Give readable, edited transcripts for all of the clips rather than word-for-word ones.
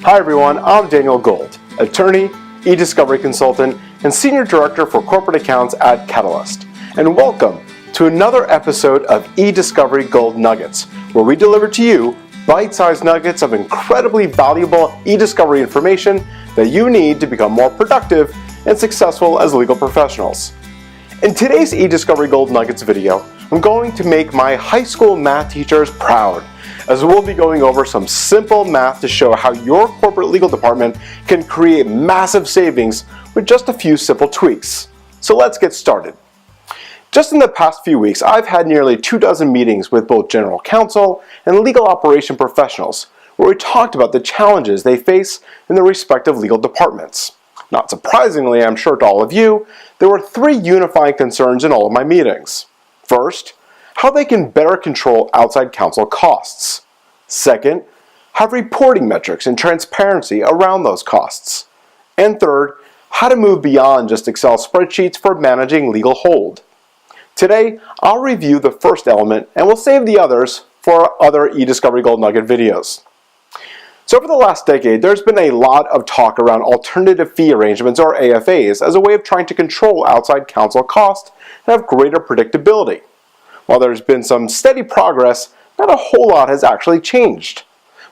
Hi everyone, I'm Daniel Gold, attorney, eDiscovery consultant, and senior director for corporate accounts at Catalyst. And welcome to another episode of eDiscovery Gold Nuggets, where we deliver to you bite-sized nuggets of incredibly valuable eDiscovery information that you need to become more productive and successful as legal professionals. In today's eDiscovery Gold Nuggets video, I'm going to make my high school math teachers proud, as we'll be going over some simple math to show how your corporate legal department can create massive savings with just a few simple tweaks. So let's get started. Just in the past few weeks, I've had nearly 24 meetings with both general counsel and legal operation professionals, where we talked about the challenges they face in their respective legal departments. Not surprisingly, I'm sure to all of you, there were three unifying concerns in all of my meetings. First, how they can better control outside counsel costs. Second, have reporting metrics and transparency around those costs. And third, how to move beyond just Excel spreadsheets for managing legal hold. Today, I'll review the first element and we'll save the others for other eDiscovery Gold Nugget videos. So over the last decade, there's been a lot of talk around alternative fee arrangements, or AFAs, as a way of trying to control outside counsel costs and have greater predictability. While there's been some steady progress, not a whole lot has actually changed.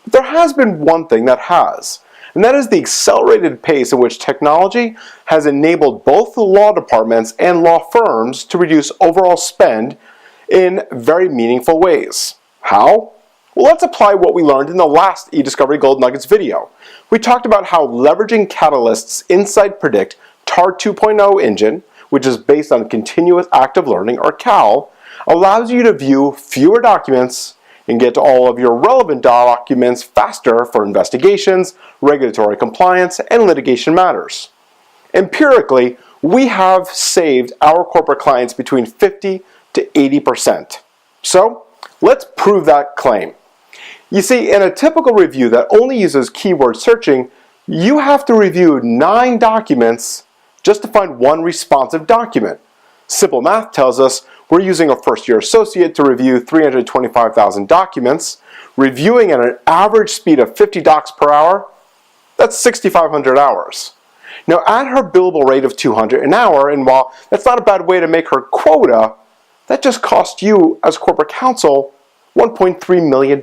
But there has been one thing that has, and that is the accelerated pace in which technology has enabled both the law departments and law firms to reduce overall spend in very meaningful ways. How? Well, let's apply what we learned in the last eDiscovery Gold Nuggets video. We talked about how leveraging Catalyst's Insight Predict TAR 2.0 engine, which is based on continuous active learning, or CAL, allows you to view fewer documents and get to all of your relevant documents faster for investigations, regulatory compliance, and litigation matters. Empirically, we have saved our corporate clients between 50 to 80%. So, let's prove that claim. You see, in a typical review that only uses keyword searching, you have to review 9 documents just to find one responsive document. Simple math tells us we're using a first-year associate to review 325,000 documents, reviewing at an average speed of 50 docs per hour. That's 6,500 hours. Now at her billable rate of $200 an hour, and while that's not a bad way to make her quota, that just cost you as corporate counsel $1.3 million.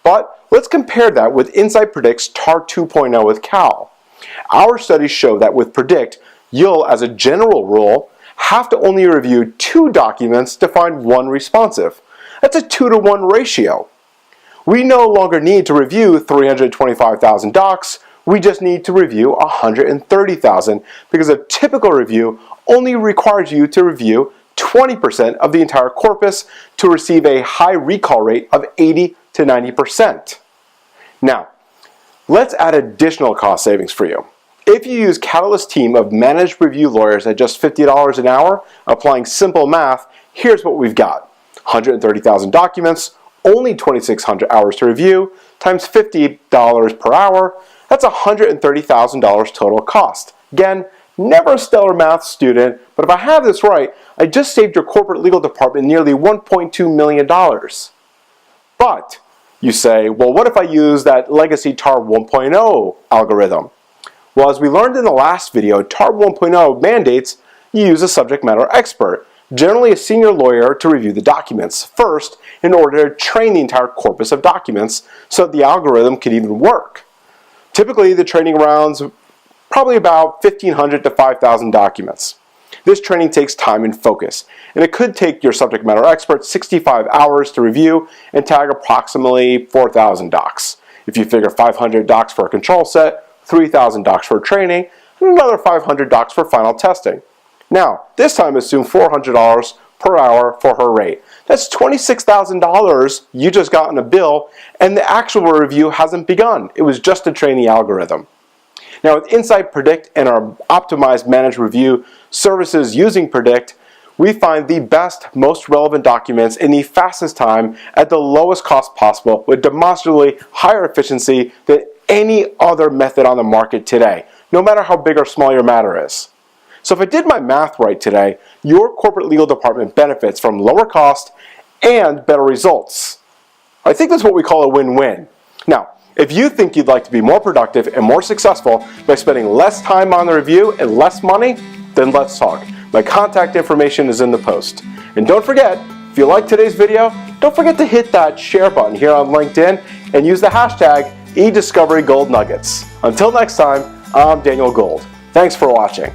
But let's compare that with Insight Predict's TAR 2.0 with CAL. Our studies show that with Predict, you'll, as a general rule, have to only review 2 documents to find one responsive. That's a 2-to-1 ratio. We no longer need to review 325,000 docs, we just need to review 130,000, because a typical review only requires you to review 20% of the entire corpus to receive a high recall rate of 80 to 90%. Now, let's add additional cost savings for you. If you use Catalyst's team of managed review lawyers at just $50 an hour, applying simple math, here's what we've got. 130,000 documents, only 2,600 hours to review, times $50 per hour, that's $130,000 total cost. Again, never a stellar math student, but if I have this right, I just saved your corporate legal department nearly $1.2 million. But you say, well, what if I use that legacy TAR 1.0 algorithm? Well, as we learned in the last video, TAR 1.0 mandates you use a subject matter expert, generally a senior lawyer, to review the documents first in order to train the entire corpus of documents so that the algorithm can even work. Typically, the training rounds probably about 1,500 to 5,000 documents. This training takes time and focus, and it could take your subject matter expert 65 hours to review and tag approximately 4,000 docs. If you figure 500 docs for a control set, 3,000 docs for training, and another 500 docs for final testing. Now, this time assume $400 per hour for her rate. That's $26,000 you just got in a bill, and the actual review hasn't begun. It was just to train the algorithm. Now with Insight Predict and our optimized managed review services using Predict, we find the best, most relevant documents in the fastest time at the lowest cost possible with demonstrably higher efficiency than any other method on the market today, no matter how big or small your matter is. So if I did my math right today, your corporate legal department benefits from lower cost and better results. I think that's what we call a win-win. Now, If you think you'd like to be more productive and more successful by spending less time on the review and less money, then let's talk. My contact information is in the post. And don't forget, if you like today's video, don't forget to hit that share button here on LinkedIn and use the hashtag eDiscoveryGoldNuggets. Until next time, I'm Daniel Gold. Thanks for watching.